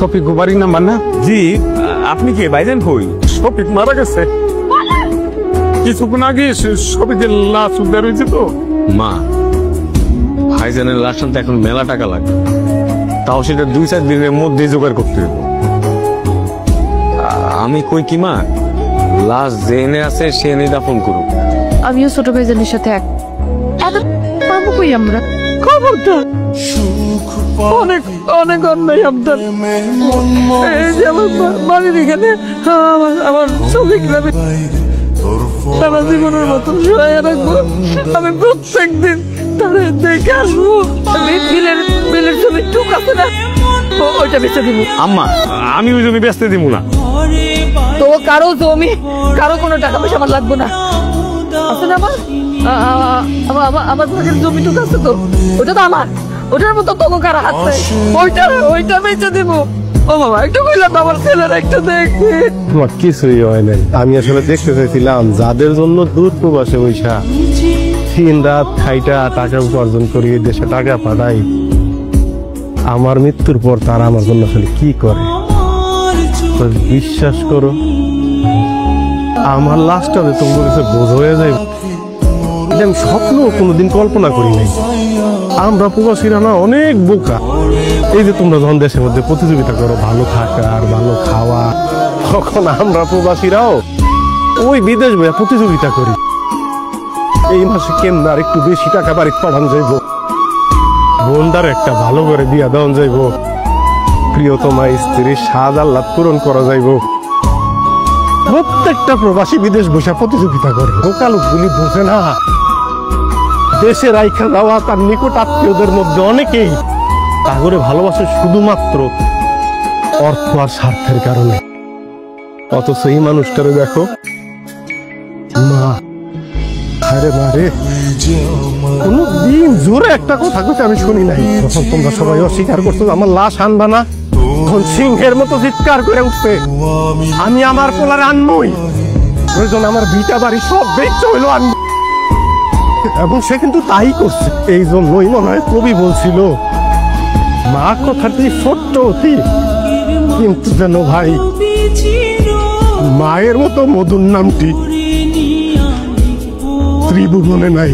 শফিক বাড়ি নাম্বার না? জি, আপনি কে? ভাইজান কই? শফিক মারা গেছে কিছুক্ষণ আগে। শফিকের লাশ উদ্ধার হয়েছে তো। মা, ভাইজানের লাশ আনতে এখন মেলা টাকা লাগবে, তাও সেটা 2-4 দিনের মধ্যে জোগাড় করতে হবে। আমি কই কি মা, লাশ যে এনে আছে সে এনে দাফন করুক। আমিও ছোট ভাইজানের সাথে এক এত পাবো কই আমরা? খবরদার, অনেক অনেক অন্যায় আপনার। এই যে আমার বাড়ির এখানে আমার শফিক নামে সারা জীবনের মতন শুয়ে রাখবো। আমি প্রত্যেক দিন তাদের দেখে আসবো। বিলের জমি টুক আছে না, ওইটা বেঁচে দিব। আম্মা, আমি ওই জমি বেচতে দিব না। তো কারো জমি, কারো কোনো টাকা পয়সা আমার লাগবে না। আছে না আমার ভাগের জমি টুক আছে তো, ওটা তো আমার। ওটার মতো তোকে কার হাতে, ওইটা বেঁচে দিব। ও বাবা, একটু কইলাম আমার ছেলেরা একটু দেখবে। তোমার কিছুই হয় নাই। আমি আসলে দেখতে চাইছিলাম যাদের জন্য দূর প্রবাসে বৈশা দিন রাত খাইটা টাকা উপার্জন করি, দেশে টাকা পাঠাই, আমার মৃত্যুর পর তারা আমার জন্য আসলে কি করে। বিশ্বাস করো, আমার লাশটা তোমার কাছে বোঝ হয়ে যায়। আমি স্বপ্ন কোনোদিন কল্পনা করি নাই। আমরা প্রবাসীরা না অনেক বোকা। এই যে তোমরা যখন দেশের মধ্যে প্রতিযোগিতা করো ভালো থাকা আর ভালো খাওয়া, তখন আমরা প্রবাসীরাও ওই বিদেশ বইয়া প্রতিযোগিতা করি। এই মাসে কেমন আর একটু বেশি টাকা বাড়ি পাঠান যাইব, বোনদার একটা ভালো করে বিয়া দেওয়ান যাইব, প্রিয়তমা স্ত্রীর স্বাদ আহ্লাদ পূরণ করা যাইব। প্রত্যেকটা প্রবাসী বিদেশ বসে প্রতিযোগিতা করে। বোকা লোকগুলি বোঝে না, দেশে রাইখা যাওয়া তার নিকট আত্মীয়দের মধ্যে অনেকেই তাগরে ভালোবাসে শুধুমাত্র অর্থ আর স্বার্থের কারণে। অথচ এই মানুষটারে দেখো, মা আরে মারে কোনদিন জোরে একটা কথা কইতে আমি শুনি নাই। তখন তোমরা সবাই অস্বীকার করছো আমার লাশ আনবা না, তখন সিংহের মতো চিৎকার করে উঠবে আমি আমার পোলারে আনবই, প্রয়োজন আমার ভিটা বাড়ি সব বেচতে হইলো আনবো। এবং সে কিন্তু তাই করছে। এই জন্যই মনে হয় কবি বলছিল, মা কথাটি ছোট্ট অতি কিন্তু যেন ভাই মায়ের মতো মধুর নামটি ত্রিভুবনে নাই।